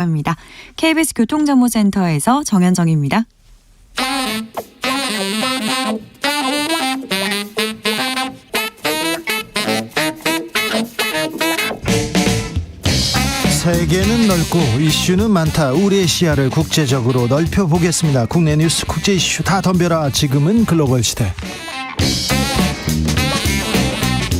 합니다. KBS 교통정보센터에서 정현정입니다. 세계는 넓고 이슈는 많다. 우리의 시야를 국제적으로 넓혀보겠습니다. 국내 뉴스, 국제 이슈 다 덤벼라. 지금은 글로벌 시대.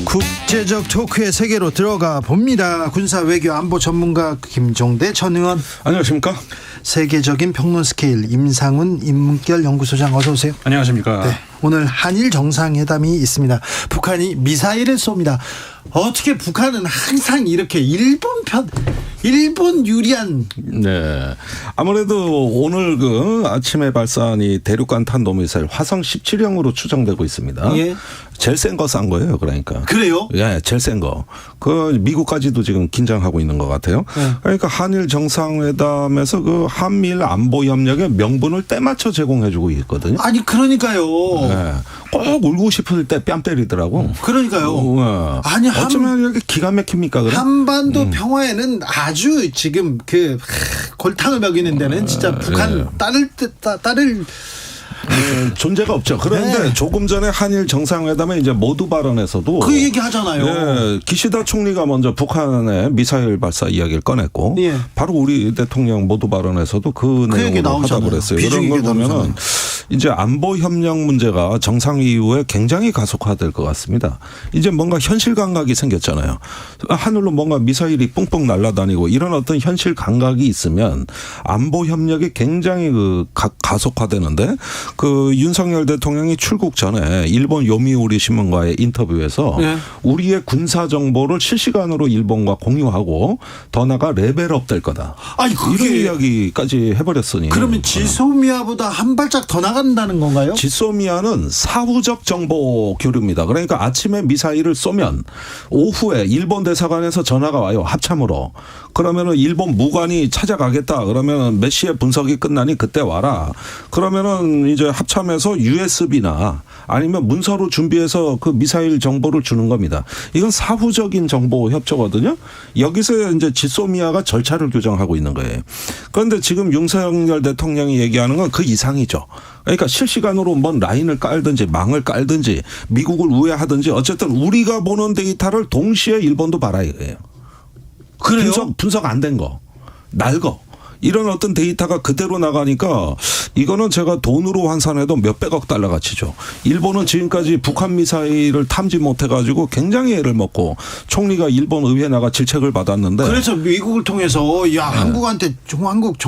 국제적 토크의 세계로 들어가 봅니다. 군사 외교 안보 전문가 김종대 전 의원. 안녕하십니까. 세계적인 평론 스케일 임상훈 인문결 연구소장, 어서 오세요. 안녕하십니까. 네, 오늘 한일 정상회담이 있습니다. 북한이 미사일을 쏩니다. 어떻게 북한은 항상 이렇게 일본 유리한. 네. 아무래도 오늘 그 아침에 발사한 이 대륙간 탄도미사일 화성 17형으로 추정되고 있습니다. 예. 제일 센 거 싼 거예요, 그러니까. 그래요? 예, 제일 센 거. 그 미국까지도 지금 긴장하고 있는 것 같아요. 네. 그러니까 한일 정상회담에서 그 한미일 안보 협력의 명분을 때맞춰 제공해주고 있거든요. 아니 그러니까요. 네. 꼭 울고 싶을 때 뺨 때리더라고. 그러니까요. 아니 어쩌면 이렇게 기가 막힙니까? 그래? 한반도 평화에는 아주 지금 그 골탕을 먹이는 데는 진짜 북한 딸을 존재가 없죠. 그런데 네. 조금 전에 한일 정상회담에 이제 모두 발언에서도 그 얘기 하잖아요. 예, 기시다 총리가 먼저 북한의 미사일 발사 이야기를 꺼냈고, 예. 바로 우리 대통령 모두 발언에서도 그 내용으로 하자고 그랬어요. 그런 걸 보면은 이제 안보 협력 문제가 정상 이후에 굉장히 가속화될 것 같습니다. 이제 뭔가 현실 감각이 생겼잖아요. 하늘로 뭔가 미사일이 뿡뿡 날아다니고 이런 어떤 현실 감각이 있으면 안보 협력이 굉장히 가속화되는데, 그 윤석열 대통령이 출국 전에 일본 요미우리 신문과의 인터뷰에서 네. 우리의 군사 정보를 실시간으로 일본과 공유하고 더 나아가 레벨업 될 거다. 아니, 이런 이야기까지 해버렸으니. 그러면 지소미아보다 한 발짝 더 나간다는 건가요? 지소미아는 사후적 정보 교류입니다. 그러니까 아침에 미사일을 쏘면 오후에 일본 대사관에서 전화가 와요. 합참으로. 그러면은 일본 무관이 찾아가겠다. 그러면 몇 시에 분석이 끝나니 그때 와라. 그러면은 이제 합참에서 USB나 아니면 문서로 준비해서 그 미사일 정보를 주는 겁니다. 이건 사후적인 정보 협조거든요. 여기서 이제 지소미아가 절차를 규정하고 있는 거예요. 그런데 지금 윤석열 대통령이 얘기하는 건 그 이상이죠. 그러니까 실시간으로 뭔 라인을 깔든지 망을 깔든지 미국을 우회하든지 어쨌든 우리가 보는 데이터를 동시에 일본도 봐라 이거예요. 그래요? 분석 안 된 거, 날거. 이런 어떤 데이터가 그대로 나가니까 이거는 제가 돈으로 환산해도 몇백억 달러 가치죠. 일본은 지금까지 북한 미사일을 탐지 못해가지고 굉장히 애를 먹고 총리가 일본 의회에 나가 질책을 받았는데. 그래서 미국을 통해서 한국한테 한국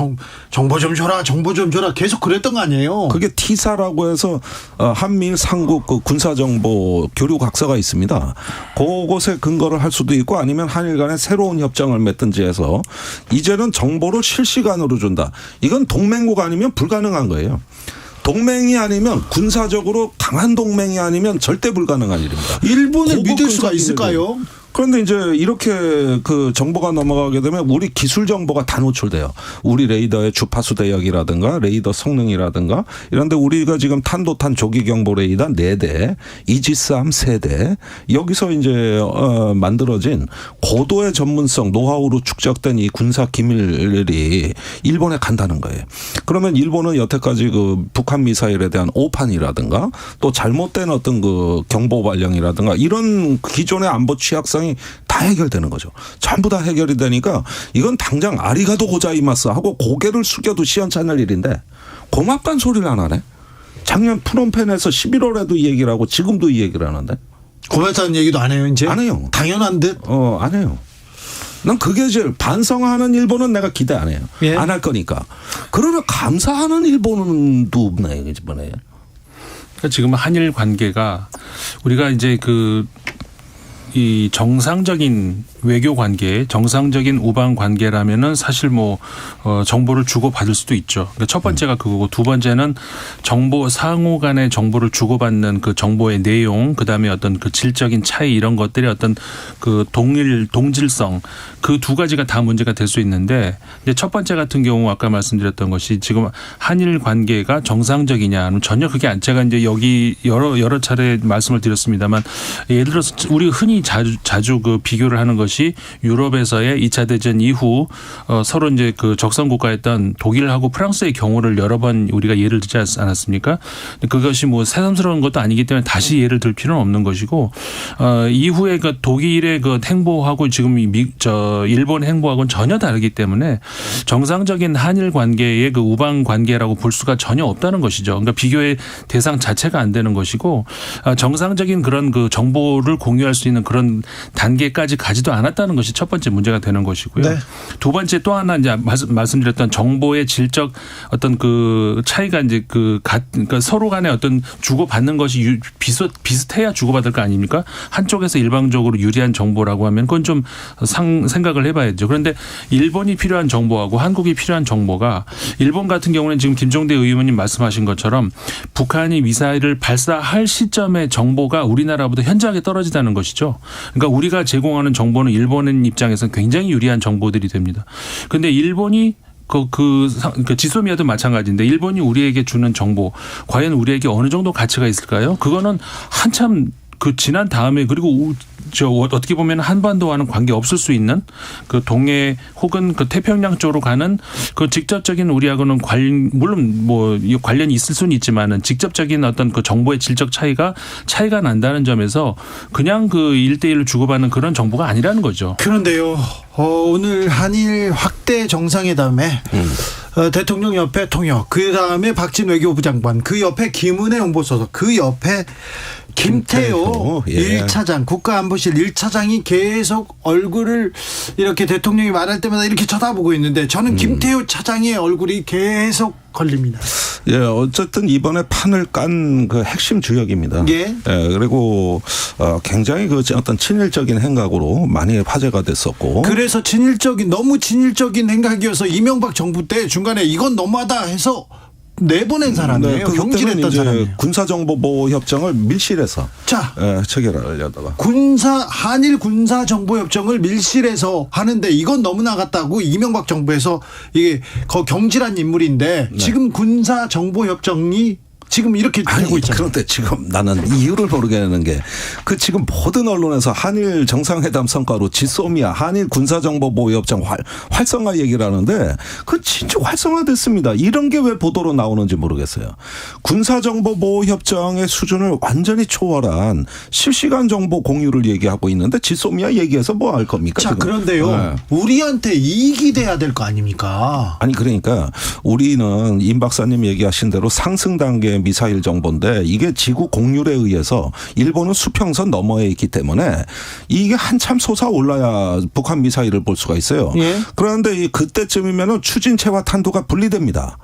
정보 좀 줘라, 정보 좀 줘라 계속 그랬던 거 아니에요? 그게 티사라고 해서 한미일 삼국 그 군사정보 교류 각서가 있습니다. 그곳에 근거를 할 수도 있고 아니면 한일 간에 새로운 협정을 맺든지 해서 이제는 정보를 실시간으로 준다. 이건 동맹국 아니면 불가능한 거예요. 동맹이 아니면 군사적으로 강한 동맹이 아니면 절대 불가능한 일입니다. 일본을 믿을 수가 있을까요? 그런데 이제 이렇게 그 정보가 넘어가게 되면 우리 기술 정보가 다 노출돼요. 우리 레이더의 주파수 대역이라든가 레이더 성능이라든가 이런데 우리가 지금 탄도탄 조기 경보 레이더 4대, 이지스함 3대 여기서 이제 만들어진 고도의 전문성 노하우로 축적된 이 군사 기밀이 일본에 간다는 거예요. 그러면 일본은 여태까지 그 북한 미사일에 대한 오판이라든가 또 잘못된 어떤 그 경보 발령이라든가 이런 기존의 안보 취약성 다 해결되는 거죠. 전부 다 해결이 되니까 이건 당장 아리가도 고자이마스 하고 고개를 숙여도 시원찮을 일인데 고맙단 소리를 안 하네. 작년 프놈펜에서 11월에도 이 얘기를 하고 지금도 이 얘기를 하는데. 고맙다는 얘기도 안 해요 이제? 안 해요. 당연한 듯? 안 해요. 난 그게 제일 반성하는 일본은 내가 기대 안 해요. 예? 안 할 거니까. 그러나 감사하는 일본도 없네 이번에. 그러니까 지금 한일 관계가 우리가 이제 이 정상적인 외교 관계, 정상적인 우방 관계라면은 사실 정보를 주고 받을 수도 있죠. 그러니까 첫 번째가 그거고 두 번째는 정보 상호 간의 정보를 주고받는 그 정보의 내용, 그다음에 어떤 그 질적인 차이 이런 것들이 어떤 그 동질성 그 두 가지가 다 문제가 될 수 있는데 이제 첫 번째 같은 경우 아까 말씀드렸던 것이 지금 한일 관계가 정상적이냐 하면 전혀 그게 안 제가 이제 여기 여러 차례 말씀을 드렸습니다만 예를 들어서 우리 흔히 자주 그 비교를 하는 것이 것이 유럽에서의 2차 대전 이후 서로 이제 그 적성 국가였던 독일하고 프랑스의 경우를 여러 번 우리가 예를 들지 않았습니까? 그것이 뭐 새삼스러운 것도 아니기 때문에 다시 예를 들 필요는 없는 것이고 이후에 그 독일의 그 행보하고 지금 일본 행보하고는 전혀 다르기 때문에 정상적인 한일 관계의 그 우방 관계라고 볼 수가 전혀 없다는 것이죠. 그러니까 비교의 대상 자체가 안 되는 것이고 정상적인 그런 그 정보를 공유할 수 있는 그런 단계까지 가지도 않았다는 것이 첫 번째 문제가 되는 것이고요. 네. 두 번째 또 하나 이제 말씀드렸던 정보의 질적 어떤 그 차이가 이제 그러니까 서로 간에 어떤 주고받는 것이 비슷해야 주고받을 거 아닙니까? 한쪽에서 일방적으로 유리한 정보라고 하면 그건 좀 생각을 해봐야죠. 그런데 일본이 필요한 정보하고 한국이 필요한 정보가 일본 같은 경우는 지금 김종대 의원님 말씀하신 것처럼 북한이 미사일을 발사할 시점의 정보가 우리나라보다 현저하게 떨어지다는 것이죠. 그러니까 우리가 제공하는 정보는 일본인 입장에서는 굉장히 유리한 정보들이 됩니다. 그런데 일본이 그 지소미아도 마찬가지인데 일본이 우리에게 주는 정보 과연 우리에게 어느 정도 가치가 있을까요? 그거는 한참 그 지난 다음에 그리고 어떻게 보면 한반도와는 관계 없을 수 있는 그 동해 혹은 그 태평양 쪽으로 가는 그 직접적인 우리하고는 물론 뭐 관련이 있을 수는 있지만은 직접적인 어떤 그 정보의 질적 차이가 난다는 점에서 그냥 그 1대1로 주고받는 그런 정보가 아니라는 거죠. 그런데요. 오늘 한일 확대 정상회담에 대통령 옆에 통역, 그 다음에 박진 외교부 장관, 그 옆에 김은혜 홍보수석, 그 옆에 김태호 예. 1차장, 국가안보실 1차장이 계속 얼굴을 이렇게 대통령이 말할 때마다 이렇게 쳐다보고 있는데 저는 김태호 차장의 얼굴이 계속 걸립니다. 예, 어쨌든 이번에 판을 깐 그 핵심 주역입니다. 예. 예, 그리고 굉장히 그 어떤 친일적인 행각으로 많이 화제가 됐었고. 그래서 너무 친일적인 행각이어서 이명박 정부 때 중간에 이건 너무하다 해서 내보낸 사람이에요. 네, 경질했던 사람이에요. 군사정보보호협정을 밀실해서 자, 체결하려다가 한일 군사정보협정을 밀실해서 하는데 이건 너무 나갔다고 이명박 정부에서 이게 경질한 인물인데 지금 군사정보협정이 지금 이렇게 되고 있잖아요. 그런데 지금 나는 이유를 모르겠는 게 지금 모든 언론에서 한일 정상회담 성과로 지소미아 한일 군사정보보호협정 활성화 얘기를 하는데 진짜 활성화됐습니다. 이런 게 왜 보도로 나오는지 모르겠어요. 군사정보보호협정의 수준을 완전히 초월한 실시간 정보 공유를 얘기하고 있는데 지소미아 얘기해서 뭐 할 겁니까? 자, 지금. 그런데요. 네. 우리한테 이익이 돼야 될 거 아닙니까? 아니 그러니까 우리는 임 박사님 얘기하신 대로 상승 단계 미사일 정보인데 이게 지구 공률에 의해서 일본은 수평선 너머에 있기 때문에 이게 한참 솟아올라야 북한 미사일을 볼 수가 있어요. 예. 그런데 그때쯤이면 추진체와 탄도가 분리됩니다.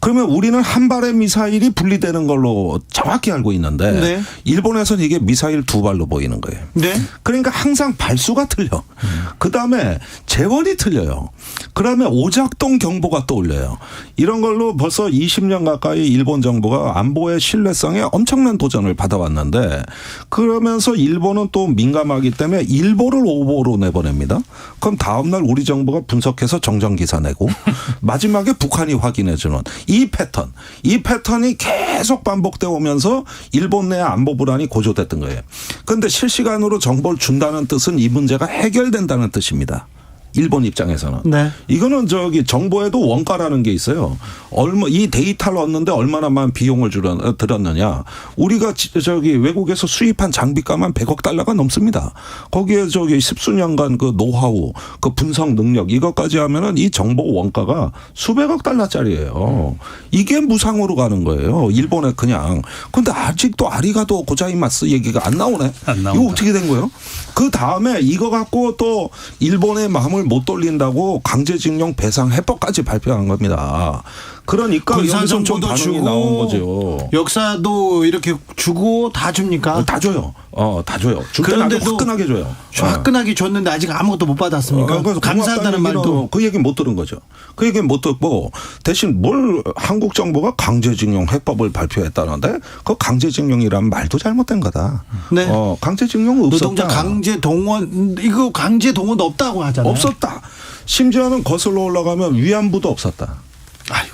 그러면 우리는 한 발의 미사일이 분리되는 걸로 정확히 알고 있는데 네. 일본에서는 이게 미사일 두 발로 보이는 거예요. 네. 그러니까 항상 발수가 틀려. 그다음에 재원이 틀려요. 그다음에 오작동 경보가 떠올려요. 이런 걸로 벌써 20년 가까이 일본 정부가 안보의 신뢰성에 엄청난 도전을 받아왔는데 그러면서 일본은 또 민감하기 때문에 일보를 오보로 내보냅니다. 그럼 다음 날 우리 정부가 분석해서 정정기사 내고 마지막에 북한이 확인해주는 이 패턴이 계속 반복되어 오면서 일본 내 안보 불안이 고조됐던 거예요. 그런데 실시간으로 정보를 준다는 뜻은 이 문제가 해결된다는 뜻입니다. 일본 입장에서는. 네. 이거는 정보에도 원가라는 게 있어요. 이 데이터를 얻는데 얼마나만 비용을 들었느냐. 우리가 외국에서 수입한 장비값만 100억 달러가 넘습니다. 거기에 십수년간 그 노하우, 그 분석 능력 이것까지 하면은 이 정보 원가가 수백억 달러짜리예요. 이게 무상으로 가는 거예요. 일본에 그냥. 근데 아직도 아리가도 고자이마스 얘기가 안 나오네. 이거 어떻게 된 거예요? 그 다음에 이거 갖고 또 일본의 마음을 못 돌린다고 강제징용 배상 해법까지 발표한 겁니다. 그러니까 여기서 좀 반응이 나온 거죠. 역사도 이렇게 주고 다 줍니까? 다 줘요. 다 줘요. 줄 때는 아주 화끈하게 줘요. 화끈하게 줬는데 아직 아무것도 못 받았습니까? 감사하다는 말도. 그 얘기는 못 들은 거죠. 그 얘기는 못 듣고 대신 한국 정부가 강제징용 해법을 발표했다는데 그 강제징용이란 말도 잘못된 거다. 네. 강제징용은 없었다. 노동자 강제 동원 이거 강제 동원 없다고 하잖아요. 없었다. 심지어는 거슬러 올라가면 위안부도 없었다.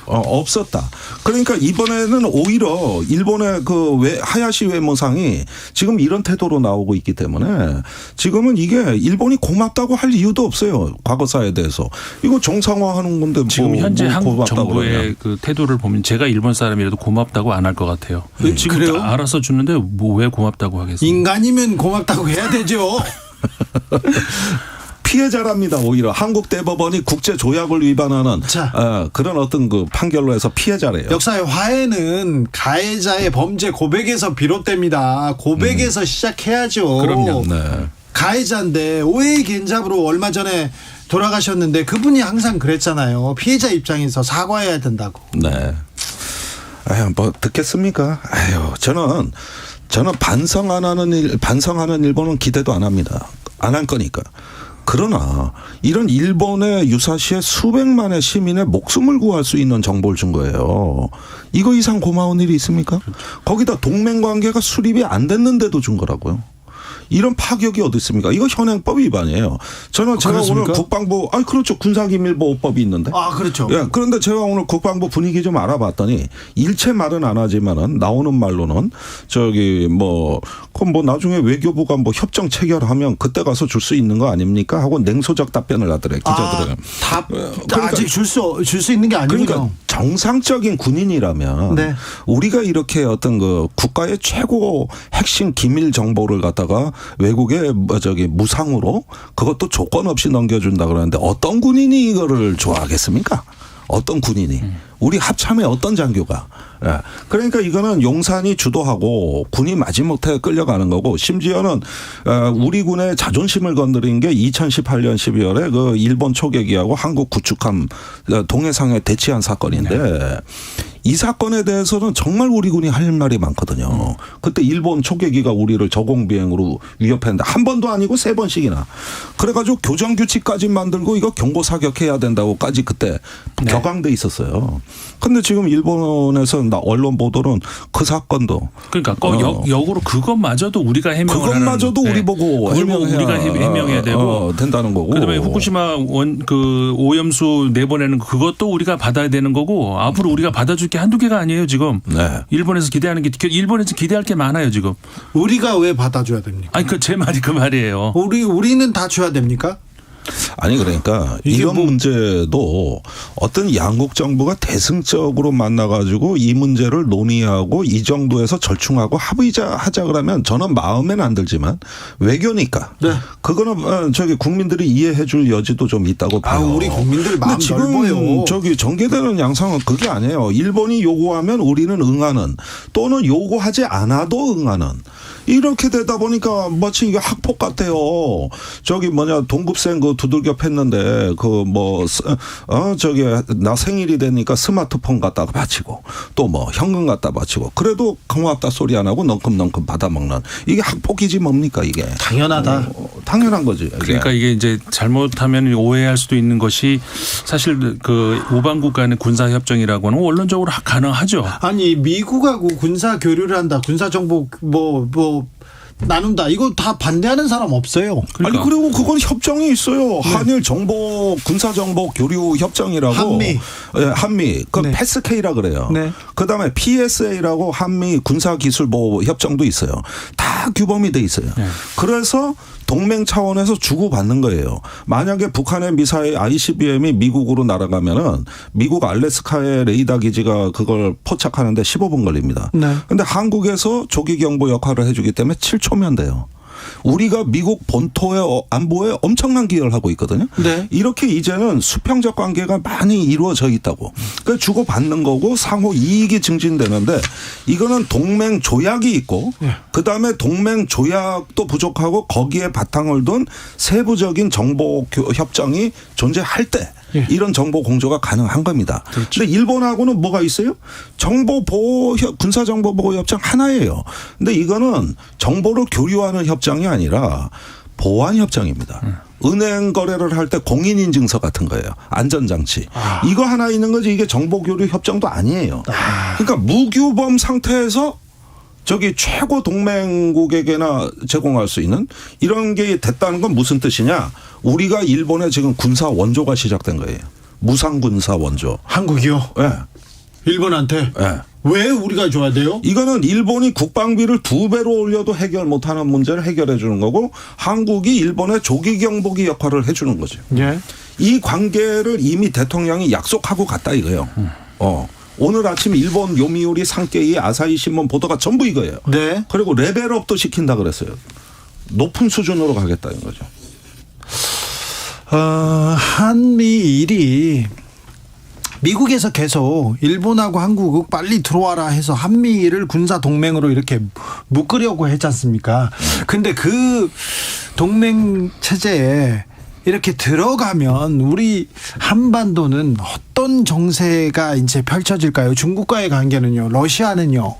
없었다. 그러니까 이번에는 오히려 일본의 그 하야시 외무상이 지금 이런 태도로 나오고 있기 때문에 지금은 이게 일본이 고맙다고 할 이유도 없어요. 과거사에 대해서. 이거 정상화하는 건데 지금 현재 한국 정부의 그러면. 그 태도를 보면 제가 일본 사람이라도 고맙다고 안 할 것 같아요. 지금 그래요? 알아서 주는데 뭐 왜 고맙다고 하겠어요? 인간이면 고맙다고 해야 되죠. 피해자랍니다. 오히려 한국 대법원이 국제 조약을 위반하는 그런 어떤 그 판결로 해서 피해자래요. 역사의 화해는 가해자의 범죄 고백에서 비롯됩니다. 고백에서 시작해야죠. 그럼요. 네. 가해자인데 오해의 견잡으로 얼마 전에 돌아가셨는데 그분이 항상 그랬잖아요. 피해자 입장에서 사과해야 된다고. 네. 아유, 뭐 듣겠습니까? 아유, 저는 반성하는 일본은 기대도 안 합니다. 안 할 거니까. 그러나 이런 일본의 유사시에 수백만의 시민의 목숨을 구할 수 있는 정보를 준 거예요. 이거 이상 고마운 일이 있습니까? 거기다 동맹관계가 수립이 안 됐는데도 준 거라고요. 이런 파격이 어디 있습니까? 이거 현행법 위반이에요. 제가 그렇습니까? 오늘 국방부 그렇죠. 군사기밀보호법이 있는데. 그렇죠. 예, 그런데 제가 오늘 국방부 분위기 좀 알아봤더니 일체 말은 안 하지만은 나오는 말로는 나중에 외교부가 협정 체결하면 그때 가서 줄 수 있는 거 아닙니까? 하고 냉소적 답변을 하더래 기자들은. 아직 줄 수 있는 게 아니군요. 그러니까 정상적인 군인이라면 네. 우리가 이렇게 어떤 그 국가의 최고 핵심 기밀 정보를 갖다가 외국에 무상으로 그것도 조건 없이 넘겨준다 그러는데 어떤 군인이 이거를 좋아하겠습니까? 어떤 군인이 우리 합참의 어떤 장교가. 그러니까 이거는 용산이 주도하고 군이 마지못해 끌려가는 거고 심지어는 우리 군의 자존심을 건드린 게 2018년 12월에 그 일본 초계기하고 한국 구축함 동해상에 대치한 사건인데 이 사건에 대해서는 정말 우리 군이 할 말이 많거든요. 그때 일본 초계기가 우리를 저공비행으로 위협했는데 한 번도 아니고 3번씩이나. 그래가지고 교정규칙까지 만들고 이거 경고사격해야 된다고까지 그때 격앙돼 있었어요. 근데 지금 일본에서 언론 보도는 그 사건도. 그러니까 역으로 그것마저도 우리가 해명을 그것마저도 하는, 우리 보고 우리가 해명해야 되고 된다는 거고. 그다음에 후쿠시마 오염수 내보내는 그것도 우리가 받아야 되는 거고 앞으로 우리가 받아줄 게 한두 개가 아니에요 지금. 네. 일본에서 기대할 게 많아요 지금. 우리가 왜 받아줘야 됩니까? 제 말이 그 말이에요. 우리는 다 줘야 됩니까? 아니 그러니까 이런 문제도 어떤 양국 정부가 대승적으로 만나가지고 이 문제를 논의하고 이 정도에서 절충하고 하자 그러면 저는 마음에는 안 들지만 외교니까 그거는 국민들이 이해해줄 여지도 좀 있다고 봐요. 우리 국민들 마음 넓어요. 전개되는 양상은 그게 아니에요. 일본이 요구하면 우리는 응하는 또는 요구하지 않아도 응하는. 이렇게 되다 보니까 마치 이게 학폭 같아요. 동급생 두들겨 팼는데 나 생일이 되니까 스마트폰 갖다가 바치고 또 현금 갖다 바치고 그래도 고맙다 소리 안 하고 넝큼넝큼 받아먹는 이게 학폭이지 뭡니까 이게. 당연하다. 당연한 거지. 이게. 그러니까 이게 이제 잘못하면 오해할 수도 있는 것이 사실 그 우방국 간의 군사협정이라고는 원론적으로 가능하죠. 아니 미국하고 군사 교류를 한다. 군사 정보 나눈다. 이거 다 반대하는 사람 없어요. 그러니까. 아니 그리고 그건 협정이 있어요. 한일 정보 군사 정보 교류 협정이라고. 한미. 그 패스케이라 그래요. 네. 그다음에 PSA라고 한미 군사 기술 보호 협정도 있어요. 다 규범이 돼 있어요. 네. 그래서 동맹 차원에서 주고받는 거예요. 만약에 북한의 미사일 ICBM이 미국으로 날아가면은 미국 알래스카의 레이더 기지가 그걸 포착하는데 15분 걸립니다. 그런데 한국에서 조기 경보 역할을 해주기 때문에 7초면 돼요. 우리가 미국 본토의 안보에 엄청난 기여를 하고 있거든요. 네. 이렇게 이제는 수평적 관계가 많이 이루어져 있다고. 그러니까 주고받는 거고 상호 이익이 증진되는데 이거는 동맹 조약이 있고 그다음에 동맹 조약도 부족하고 거기에 바탕을 둔 세부적인 정보 협정이 존재할 때 이런 정보 공조가 가능한 겁니다. 그런데 그렇죠. 일본하고는 뭐가 있어요? 군사정보보호협정 하나예요. 근데 이거는 정보를 교류하는 협정이 아니라 보안협정입니다. 은행 거래를 할 때 공인인증서 같은 거예요. 안전장치. 이거 하나 있는 거지 이게 정보교류 협정도 아니에요. 그러니까 무규범 상태에서 최고 동맹국에게나 제공할 수 있는 이런 게 됐다는 건 무슨 뜻이냐. 우리가 일본에 지금 군사 원조가 시작된 거예요. 무상군사 원조. 한국이요? 예. 일본한테? 예. 왜 우리가 줘야 돼요? 이거는 일본이 국방비를 2배로 올려도 해결 못하는 문제를 해결해 주는 거고 한국이 일본의 조기 경보기 역할을 해주는 거죠. 예. 이 관계를 이미 대통령이 약속하고 갔다 이거예요. 오늘 아침 일본 요미우리 산케이 아사히 신문 보도가 전부 이거예요. 네. 그리고 레벨업도 시킨다 그랬어요. 높은 수준으로 가겠다는 거죠. 한미일이 미국에서 계속 일본하고 한국 빨리 들어와라 해서 한미일을 군사 동맹으로 이렇게 묶으려고 했지 않습니까? 근데 그 동맹 체제에 이렇게 들어가면 우리 한반도는 어떤 정세가 이제 펼쳐질까요? 중국과의 관계는요? 러시아는요?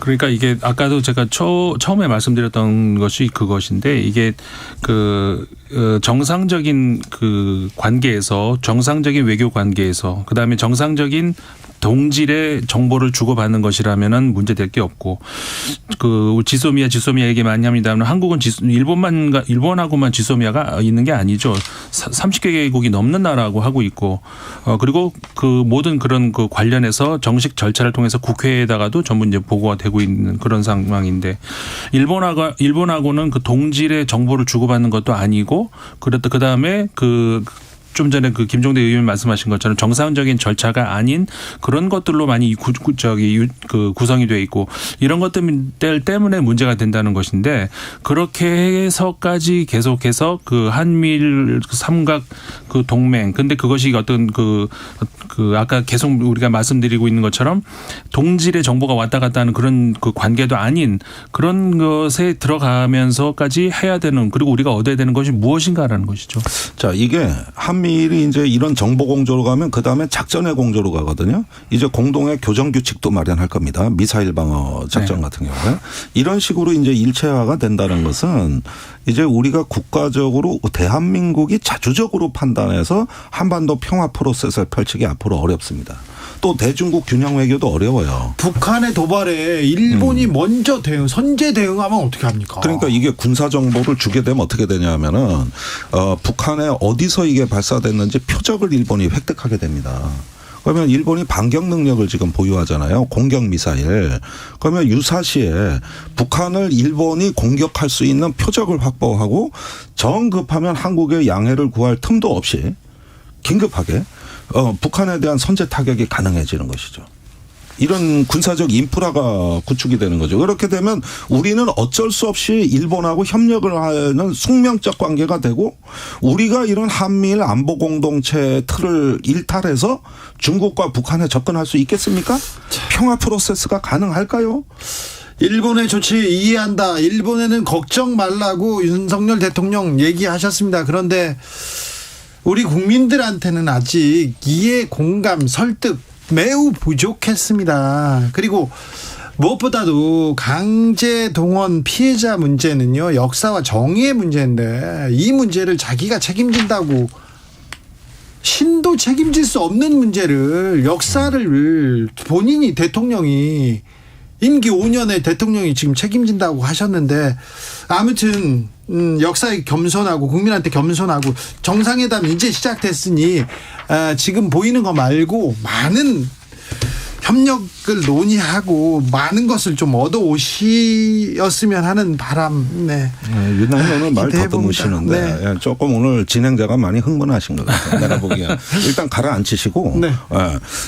그러니까 이게 아까도 제가 처음에 말씀드렸던 것이 그것인데 이게 정상적인 그 관계에서 정상적인 외교 관계에서 그다음에 정상적인 동질의 정보를 주고받는 것이라면은 문제될 게 없고 지소미아 얘기 많이 합니다만 한국은 일본하고만 지소미아가 있는 게 아니죠. 30개국이 넘는 나라하고 하고 있고 그리고 그 모든 그런 그 관련해서 정식 절차를 통해서 국회에다가도 전부 이제 보고가 되고 있는 그런 상황인데 일본하고는 그 동질의 정보를 주고받는 것도 아니고 그다음에 좀 전에 그 김종대 의원이 말씀하신 것처럼 정상적인 절차가 아닌 그런 것들로 많이 구성이 돼 있고 이런 것들 때문에 문제가 된다는 것인데 그렇게 해서까지 계속해서 그 한미일 삼각 그 동맹 근데 그것이 어떤 아까 계속 우리가 말씀드리고 있는 것처럼 동질의 정보가 왔다 갔다 하는 그런 그 관계도 아닌 그런 것에 들어가면서까지 해야 되는 그리고 우리가 얻어야 되는 것이 무엇인가라는 것이죠. 자, 이게 한미일이 이제 이런 정보 공조로 가면 그다음에 작전의 공조로 가거든요. 이제 공동의 교정 규칙도 마련할 겁니다. 미사일 방어 작전 네. 같은 경우에. 이런 식으로 이제 일체화가 된다는 것은 이제 우리가 국가적으로 대한민국이 자주적으로 판단해서 한반도 평화 프로세스를 펼치기 앞으로 어렵습니다. 또 대중국 균형 외교도 어려워요. 북한의 도발에 일본이 먼저 선제 대응하면 어떻게 합니까? 그러니까 이게 군사 정보를 주게 되면 어떻게 되냐면은 북한에 어디서 이게 발사됐는지 표적을 일본이 획득하게 됩니다. 그러면 일본이 반격 능력을 지금 보유하잖아요. 공격 미사일. 그러면 유사시에 북한을 일본이 공격할 수 있는 표적을 확보하고 정급하면 한국의 양해를 구할 틈도 없이 긴급하게 북한에 대한 선제 타격이 가능해지는 것이죠. 이런 군사적 인프라가 구축이 되는 거죠. 그렇게 되면 우리는 어쩔 수 없이 일본하고 협력을 하는 숙명적 관계가 되고 우리가 이런 한미일 안보 공동체 틀을 일탈해서 중국과 북한에 접근할 수 있겠습니까? 평화 프로세스가 가능할까요? 일본의 조치 이해한다. 일본에는 걱정 말라고 윤석열 대통령 얘기하셨습니다. 그런데 우리 국민들한테는 아직 이해, 공감, 설득 매우 부족했습니다. 그리고 무엇보다도 강제 동원 피해자 문제는요, 역사와 정의의 문제인데 이 문제를 자기가 책임진다고 신도 책임질 수 없는 문제를 역사를 본인이 대통령이 임기 5년에 대통령이 지금 책임진다고 하셨는데 아무튼 역사에 겸손하고 국민한테 겸손하고 정상회담 이제 시작됐으니 지금 보이는 거 말고 많은 협력을 논의하고 많은 것을 좀 얻어오시었으면 하는 바람. 네. 윤나는 오늘 말 기대해 더듬으시는데 봅니다. 조금 오늘 진행자가 많이 흥분하신 것 같아요. 내가 보기엔. 일단 가라앉히시고 네.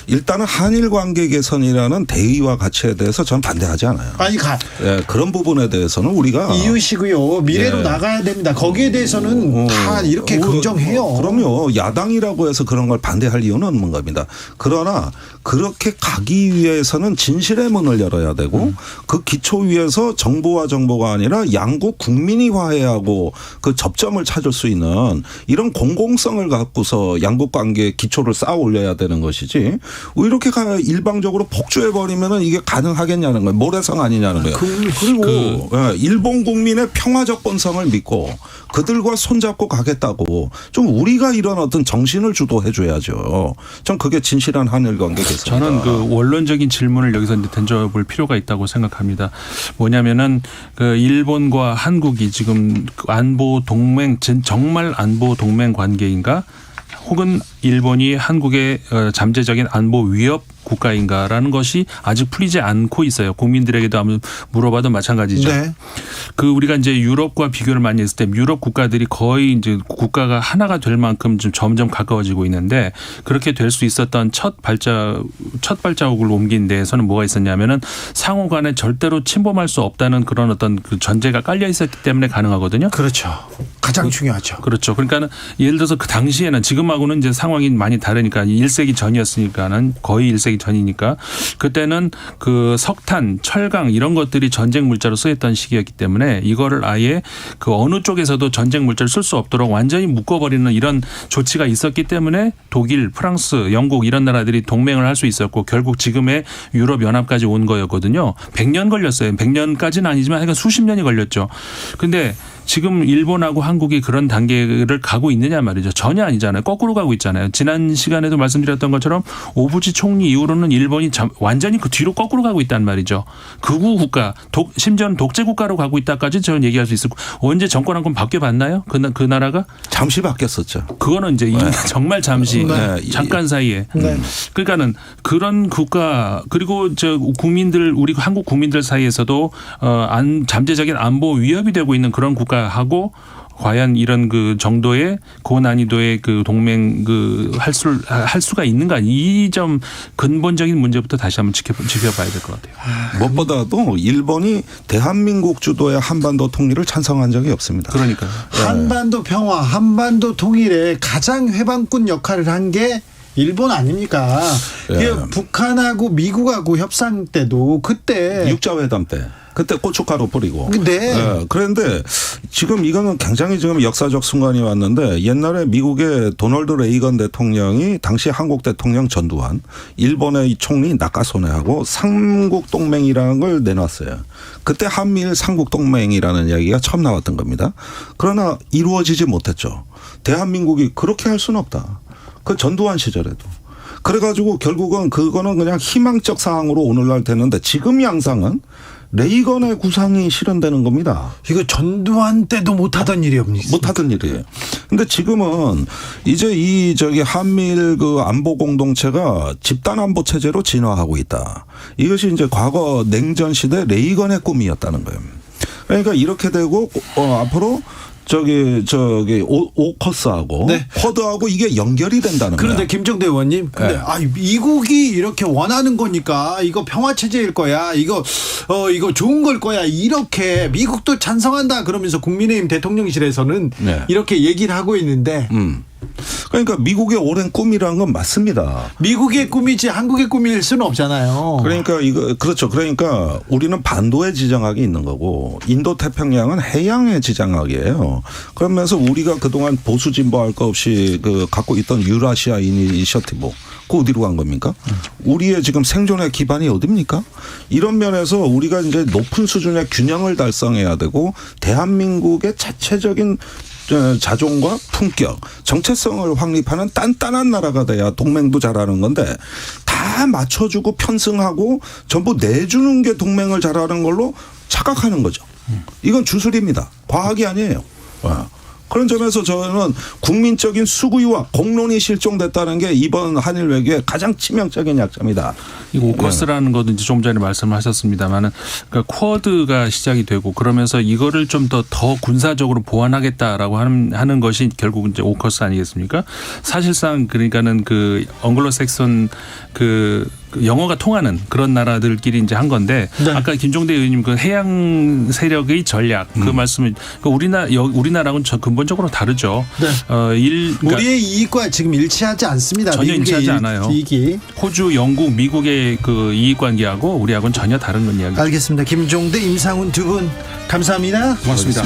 일단은 한일 관계 개선이라는 대의와 가치에 대해서 저는 반대하지 않아요. 아니 그런 부분에 대해서는 우리가 이유시고요. 미래로 나가야 됩니다. 거기에 대해서는 다 이렇게 긍정해요. 그럼요. 야당이라고 해서 그런 걸 반대할 이유는 없는 겁니다. 그러나 그렇게 가기 위해서는 진실의 문을 열어야 되고 그 기초 위에서 정부와 정보가 아니라 양국 국민이 화해하고 그 접점을 찾을 수 있는 이런 공공성을 갖고서 양국 관계의 기초를 쌓아 올려야 되는 것이지 이렇게 일방적으로 폭주해버리면 이게 가능하겠냐는 거예요. 모래성 아니냐는 거예요. 그리고 일본 국민의 평화적 본성을 믿고 그들과 손잡고 가겠다고 좀 우리가 이런 어떤 정신을 주도해 줘야죠. 전 그게 진실한 한일 관계 개선이다. 저는 그 원론적인 질문을 여기서 이제 던져볼 필요가 있다고 생각합니다. 뭐냐면은 그 일본과 한국이 지금 안보 동맹 정말 안보 동맹 관계인가? 혹은 일본이 한국의 잠재적인 안보 위협 국가인가라는 것이 아직 풀리지 않고 있어요. 국민들에게도 한번 물어봐도 마찬가지죠. 네. 그 우리가 이제 유럽과 비교를 많이 했을 때 유럽 국가들이 거의 이제 국가가 하나가 될 만큼 좀 점점 가까워지고 있는데 그렇게 될 수 있었던 첫 발자국을 옮긴 데에서는 뭐가 있었냐면은 상호 간에 절대로 침범할 수 없다는 그런 어떤 그 전제가 깔려 있었기 때문에 가능하거든요. 그렇죠. 가장 중요하죠. 그렇죠. 그러니까는 예를 들어서 그 당시에는 지금하고는 이제 상황이 많이 다르니까 1세기 전이었으니까는 거의 1세기 전이니까 그때는 그 석탄, 철강 이런 것들이 전쟁 물자로 쓰였던 시기였기 때문에 이거를 아예 그 어느 쪽에서도 전쟁 물자를 쓸 수 없도록 완전히 묶어버리는 이런 조치가 있었기 때문에 독일, 프랑스, 영국 이런 나라들이 동맹을 할 수 있었고 결국 지금의 유럽 연합까지 온 거였거든요. 100년 걸렸어요. 100년까지는 아니지만 하여간 수십 년이 걸렸죠. 근데 지금 일본하고 한국이 그런 단계를 가고 있느냐 말이죠. 전혀 아니잖아요. 거꾸로 가고 있잖아요. 지난 시간에도 말씀드렸던 것처럼 오부지 총리 이후로는 일본이 완전히 그 뒤로 거꾸로 가고 있단 말이죠. 극우 국가, 심지어는 독재 국가로 가고 있다까지 저는 얘기할 수 있을 거고 언제 정권 한 번 바뀌어봤나요? 그 나라가? 잠시 바뀌었었죠. 그거는 이제 정말 잠시 잠깐 사이에. 그러니까는 그런 국가 그리고 저 국민들 우리 한국 국민들 사이에서도 잠재적인 안보 위협이 되고 있는 그런 국가하고 과연 이런 그 정도의 고난이도의 그 동맹 할 수가 있는가 이 점 근본적인 문제부터 다시 한번 지켜봐야 될 것 같아요. 무엇보다도 일본이 대한민국 주도의 한반도 통일을 찬성한 적이 없습니다. 그러니까요. 한반도 평화, 한반도 통일에 가장 회방꾼 역할을 한 게 일본 아닙니까? 이게 북한하고 미국하고 협상 때도 그때 육자회담 때. 그때 고춧가루 뿌리고. 네. 그런데 지금 이거는 굉장히 지금 역사적 순간이 왔는데 옛날에 미국의 도널드 레이건 대통령이 당시 한국 대통령 전두환, 일본의 총리 나카소네하고 삼국 동맹이라는 걸 내놨어요. 그때 한미일 삼국 동맹이라는 이야기가 처음 나왔던 겁니다. 그러나 이루어지지 못했죠. 대한민국이 그렇게 할 수는 없다. 그 전두환 시절에도. 그래가지고 결국은 그거는 그냥 희망적 사항으로 오늘날 되는데 지금 양상은 레이건의 구상이 실현되는 겁니다. 이거 전두환 때도 못하던 일이옵니다. 못하던 일이에요. 근데 지금은 이제 한미일 그 안보 공동체가 집단 안보 체제로 진화하고 있다. 이것이 이제 과거 냉전 시대 레이건의 꿈이었다는 거예요. 그러니까 이렇게 되고 앞으로 오커스하고 쿼드하고 이게 연결이 된다는 거예요. 그런데 김정대 의원님, 근데 미국이 이렇게 원하는 거니까 이거 평화 체제일 거야. 이거 좋은 걸 거야. 이렇게 미국도 찬성한다 그러면서 국민의힘 대통령실에서는 이렇게 얘기를 하고 있는데. 그러니까 미국의 오랜 꿈이라는 건 맞습니다. 미국의 꿈이지 한국의 꿈일 수는 없잖아요. 그러니까 그렇죠. 그러니까 우리는 반도의 지정학이 있는 거고 인도 태평양은 해양의 지정학이에요. 그러면서 우리가 그동안 보수 진보할 거 없이 갖고 있던 유라시아 이니셔티브 그 어디로 간 겁니까? 우리의 지금 생존의 기반이 어디입니까? 이런 면에서 우리가 이제 높은 수준의 균형을 달성해야 되고 대한민국의 자체적인 자존과 품격, 정체성을 확립하는 단단한 나라가 돼야 동맹도 잘하는 건데 다 맞춰주고 편승하고 전부 내주는 게 동맹을 잘하는 걸로 착각하는 거죠. 이건 주술입니다. 과학이 아니에요. 그런 점에서 저는 국민적인 수구위와 공론이 실종됐다는 게 이번 한일 외교의 가장 치명적인 약점이다. 이거 오커스라는 것도 이제 좀 전에 말씀을 하셨습니다만은 그러니까 쿼드가 시작이 되고 그러면서 이거를 좀 더 군사적으로 보완하겠다라고 하는 것이 결국 이제 오커스 아니겠습니까? 사실상 그러니까는 그 엉글로색슨 영어가 통하는 그런 나라들끼리 이제 한 건데 아까 김종대 의원님 그 해양 세력의 전략 그 말씀을 우리나라하고는 근본적으로 다르죠. 그러니까 우리의 이익과 지금 일치하지 않습니다. 전혀 일치하지 않아요. 이익이. 호주, 영국, 미국의 그 이익 관계하고 우리하고는 전혀 다른 이야기. 알겠습니다. 김종대, 임상훈 두 분 감사합니다. 고맙습니다.